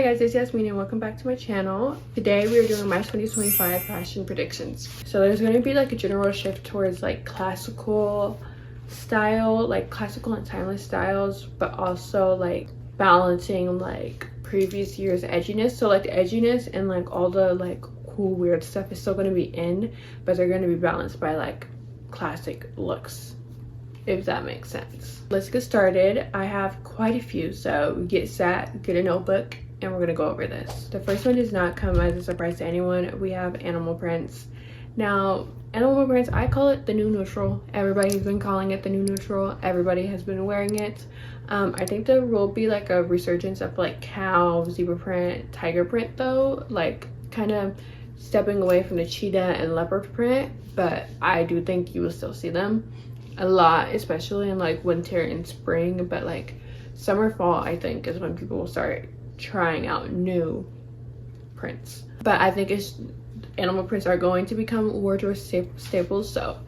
Hi guys, it's Yasmin and welcome back to my channel. Today we are doing my 2025 fashion predictions. So there's going to be like a general shift towards like classical style, like classical and timeless styles, but also like balancing like previous year's edginess. So like the edginess and like all the like cool weird stuff is still going to be in, but they're going to be balanced by like classic looks, if that makes sense. Let's get started. I have quite a few, so get set, get a notebook, and we're gonna go over this. The first one does not come as a surprise to anyone. We have animal prints. Now, animal prints, I call it the new neutral. Everybody's been calling it the new neutral. Everybody has been wearing it. I think there will be like a resurgence of like cow, zebra print, tiger print though, like kind of stepping away from the cheetah and leopard print, but I do think you will still see them a lot, especially in like winter and spring. But like summer, fall, I think is when people will start trying out new prints. But I think animal prints are going to become wardrobe staples. So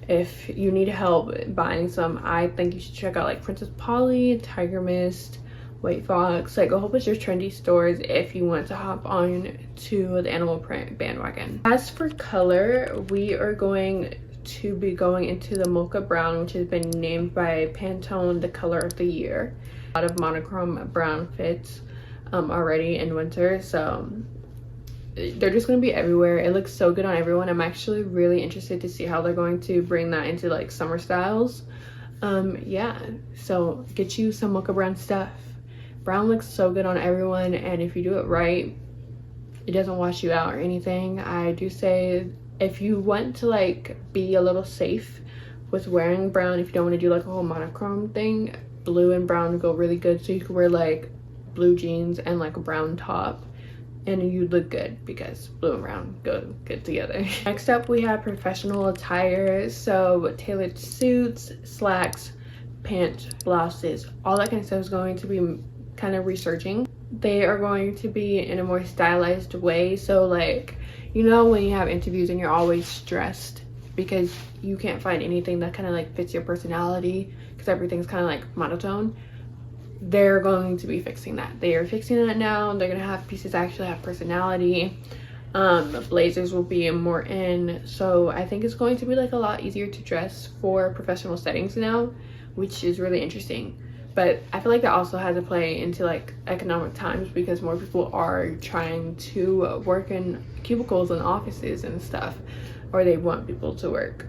if you need help buying some, I think you should check out like Princess Polly, Tiger Mist, White Fox, like a whole bunch of trendy stores if you want to hop on to the animal print bandwagon. As for color, we are going to be going into the mocha brown, which has been named by Pantone the color of the year. A lot of monochrome brown fits already in winter, so they're just going to be everywhere. It looks so good on everyone. I'm actually really interested to see how they're going to bring that into like summer styles. Yeah, so get you some mocha brown stuff. Brown looks so good on everyone, and if you do it right, it doesn't wash you out or anything. I do say if you want to like be a little safe with wearing brown, if you don't want to do like a whole monochrome thing, blue and brown go really good. So you could wear like blue jeans and like a brown top and you look good because blue and brown go good together. Next up, we have professional attire. So tailored suits, slacks, pants, blouses, all that kind of stuff is going to be kind of resurging. They are going to be in a more stylized way. So like, you know, when you have interviews and you're always stressed because you can't find anything that kind of like fits your personality because everything's kind of like monotone, they're going to be fixing that. They are fixing that now. They're gonna have pieces that actually have personality. Blazers will be more in, so I think it's going to be like a lot easier to dress for professional settings now, which is really interesting. But I feel like that also has a play into like economic times because more people are trying to work in cubicles and offices and stuff, or they want people to work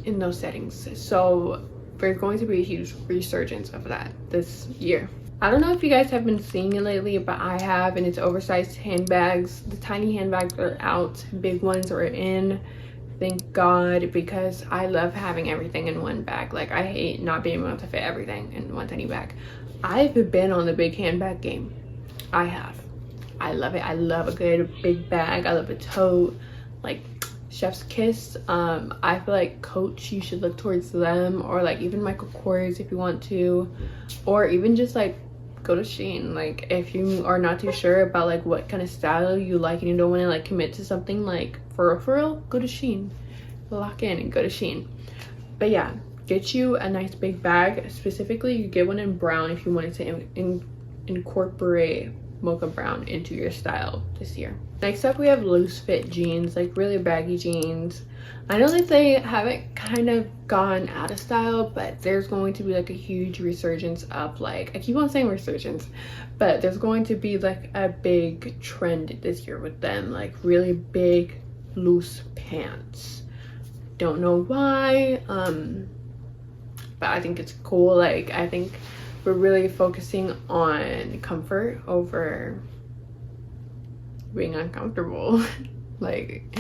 in those settings. So there's going to be a huge resurgence of that this year. I don't know if you guys have been seeing it lately, but I have, and it's oversized handbags. The tiny handbags are out, big ones are in. Thank God, because I love having everything in one bag. Like I hate not being able to fit everything in one tiny bag. I've been on the big handbag game. I have. I love it. I love a good big bag. I love a tote, like Chef's Kiss. I feel like Coach, you should look towards them, or like even Michael Kors if you want to, or even just like go to Shein. Like if you are not too sure about like what kind of style you like and you don't want to like commit to something like for real, go to Shein. Lock in and go to Shein. But yeah, get you a nice big bag. Specifically, you get one in brown if you wanted to incorporate mocha brown into your style this year. Next up, we have loose fit jeans, like really baggy jeans. I know that they haven't kind of gone out of style, but there's going to be like a huge resurgence of like, I keep on saying resurgence, but there's going to be like a big trend this year with them, like really big loose pants. Don't know why, but I think it's cool. Like I think we're really focusing on comfort over being uncomfortable. Like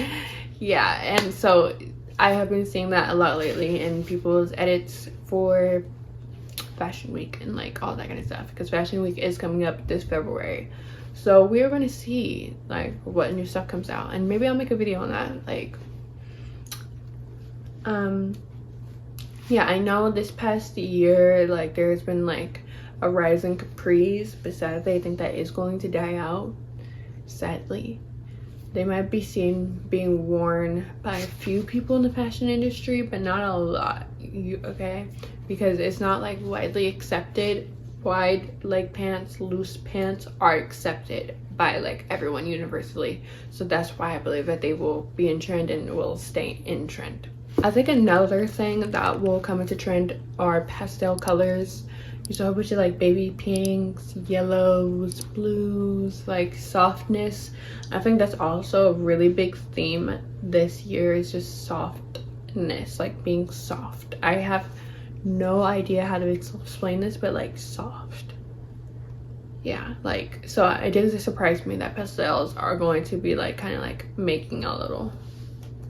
yeah, and so I have been seeing that a lot lately in people's edits for Fashion Week and like all that kind of stuff, because Fashion Week is coming up this February. So we're going to see like what new stuff comes out, and maybe I'll make a video on that. Like yeah, I know this past year like there's been like a rise in capris, but sadly I think that is going to die out. Sadly, they might be seen being worn by a few people in the fashion industry, but not a lot. Okay, because it's not like widely accepted wide leg pants, loose pants are accepted by like everyone universally. So that's why I believe that they will be in trend and will stay in trend. I think another thing that will come into trend are pastel colors. There's a whole bunch of like baby pinks, yellows, blues, like softness. I think that's also a really big theme this year, is just softness, like being soft. I have no idea how to explain this, but like soft. Yeah, like, so it did surprise me that pastels are going to be like kind of like making a little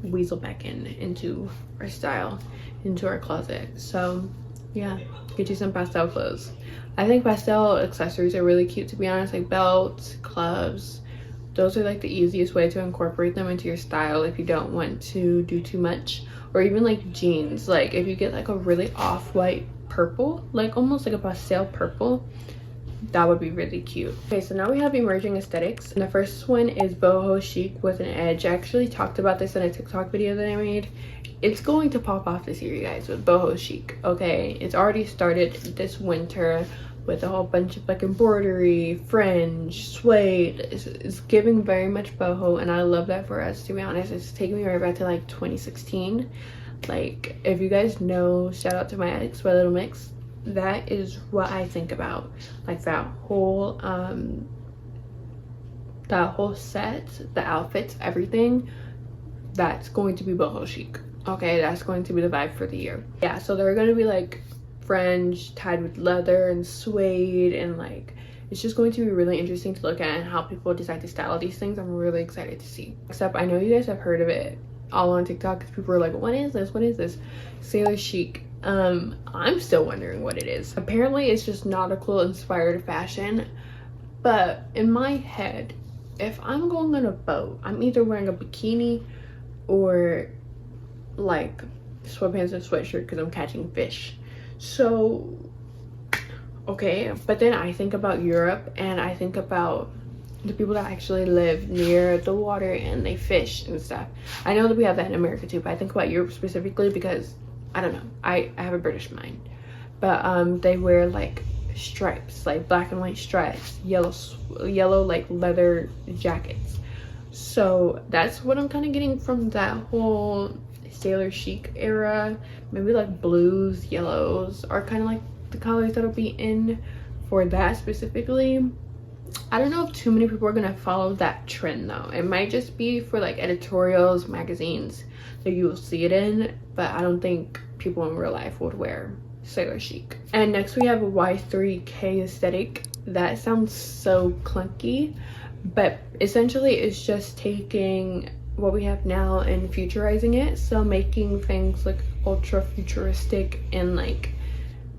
weasel back into our style, into our closet. So yeah, get you some pastel clothes. I think pastel accessories are really cute, to be honest, like belts, clubs. Those are like the easiest way to incorporate them into your style if you don't want to do too much. Or even like jeans, like if you get like a really off-white purple, like almost like a pastel purple, that would be really cute. Okay, so now we have emerging aesthetics, and the first one is boho chic with an edge. I actually talked about this in a TikTok video that I made. It's going to pop off this year, you guys, with boho chic. Okay, it's already started this winter with a whole bunch of like embroidery, fringe, suede. It's giving very much boho, and I love that for us, to be honest. It's taking me right back to like 2016. Like, if you guys know, shout out to my ex, my little mix, that is what I think about. Like that whole set, the outfits, everything, that's going to be boho chic. Okay, that's going to be the vibe for the year. Yeah, so they're going to be like fringe tied with leather and suede, and like it's just going to be really interesting to look at and how people decide to style these things. I'm really excited to see. Except I know you guys have heard of it all on TikTok, because people are like, what is this, what is this? Sailor chic. I'm still wondering what it is. Apparently it's just nautical inspired fashion, but in my head, if I'm going on a boat, I'm either wearing a bikini or like sweatpants and sweatshirt because I'm catching fish. So okay, but then I think about Europe, and I think about the people that actually live near the water and they fish and stuff. I know that we have that in America too, but I think about Europe specifically because I don't know, I have a British mind. But they wear like stripes, like black and white stripes, yellow like leather jackets. So that's what I'm kind of getting from that whole sailor chic era. Maybe like blues, yellows are kind of like the colors that'll be in for that specifically. I don't know if too many people are gonna follow that trend though. It might just be for like editorials, magazines that you will see it in, but I don't think people in real life would wear sailor chic. And next we have a Y3K aesthetic. That sounds so clunky, but essentially it's just taking what we have now and futurizing it. So making things like ultra futuristic and like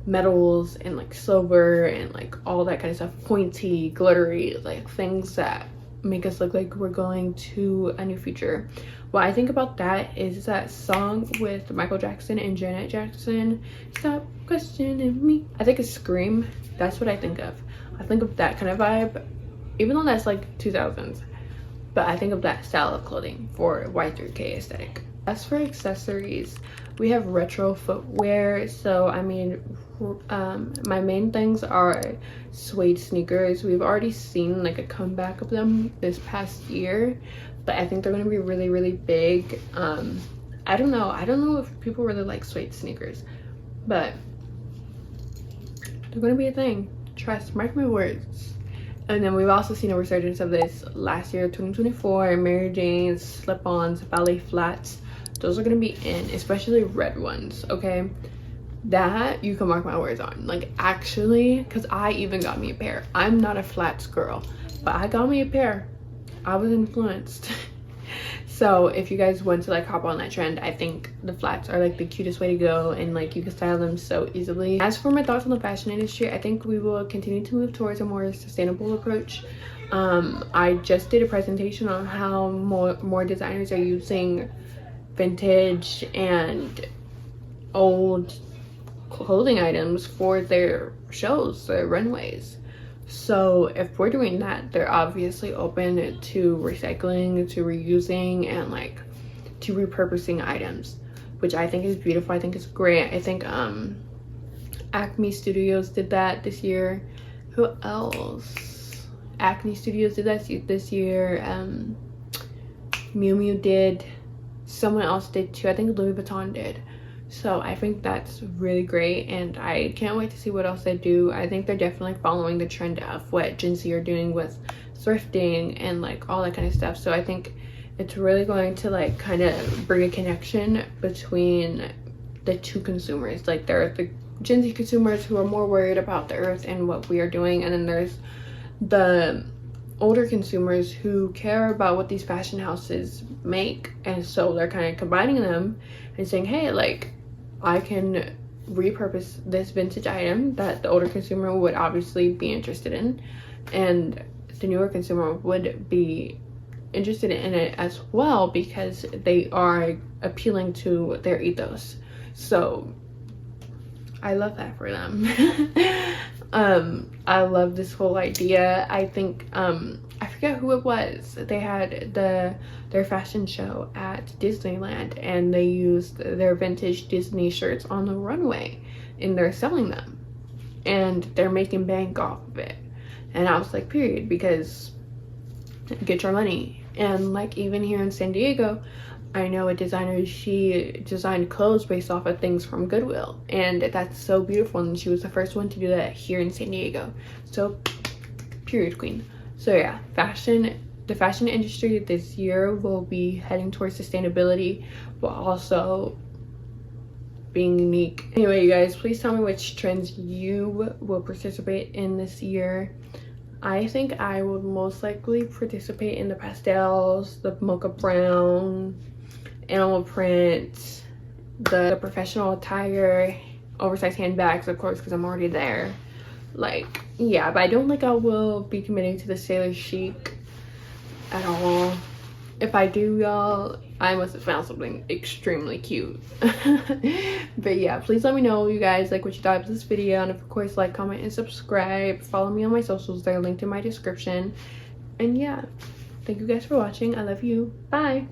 metals and like silver and like all that kind of stuff, pointy, glittery, like things that make us look like we're going to a new future. What I think about that is that song with Michael Jackson and Janet Jackson, Stop Questioning Me. I think it's Scream. That's what I think of. I think of that kind of vibe, even though that's like 2000s, but I think of that style of clothing for Y3K aesthetic. As for accessories, we have retro footwear. So I mean, my main things are suede sneakers. We've already seen like a comeback of them this past year, but I think they're going to be really, really big. I don't know if people really like suede sneakers, but they're going to be a thing. Trust, mark my words. And then we've also seen a resurgence of this last year, 2024. Mary Jane's, slip-ons, ballet flats, those are going to be in, especially red ones. Okay, that you can mark my words on. Like, actually, because I even got me a pair. I'm not a flats girl, but I got me a pair. I was influenced. So if you guys want to like hop on that trend, I think the flats are like the cutest way to go, and like you can style them so easily. As for my thoughts on the fashion industry, I think we will continue to move towards a more sustainable approach. I just did a presentation on how more designers are using vintage and old clothing items for their shows, their runways. So if we're doing that, they're obviously open to recycling, to reusing, and like to repurposing items, which I think is beautiful. I think it's great. I think Acme Studios did that this year. Who else? Acne Studios did that this year. Miu Miu did. Someone else did too. I think Louis Vuitton did. So I think that's really great, and I can't wait to see what else they do. I think they're definitely following the trend of what Gen Z are doing with thrifting and like all that kind of stuff. So I think it's really going to like kind of bring a connection between the two consumers. Like there's the Gen Z consumers who are more worried about the earth and what we are doing, and then there's the older consumers who care about what these fashion houses make, and so they're kind of combining them and saying, hey, like I can repurpose this vintage item that the older consumer would obviously be interested in, and the newer consumer would be interested in it as well because they are appealing to their ethos. So I love that for them. I love this whole idea. I think I forget who it was. They had their fashion show at Disneyland, and they used their vintage Disney shirts on the runway, and they're selling them, and they're making bank off of it. And I was like, period, because get your money. And like even here in San Diego, I know a designer, she designed clothes based off of things from Goodwill, and that's so beautiful, and she was the first one to do that here in San Diego. So period, queen. So yeah, the fashion industry this year will be heading towards sustainability while also being unique. Anyway, you guys, please tell me which trends you will participate in this year. I think I would most likely participate in the pastels, the mocha brown, animal print, the professional attire, oversized handbags, of course, because I'm already there. Like, yeah, but I don't think I will be committing to the sailor chic at all. If I do, y'all, I must have found something extremely cute. But yeah, please let me know, you guys, like what you thought of this video, and of course like, comment, and subscribe. Follow me on my socials, they're linked in my description. And yeah, thank you guys for watching. I love you. Bye.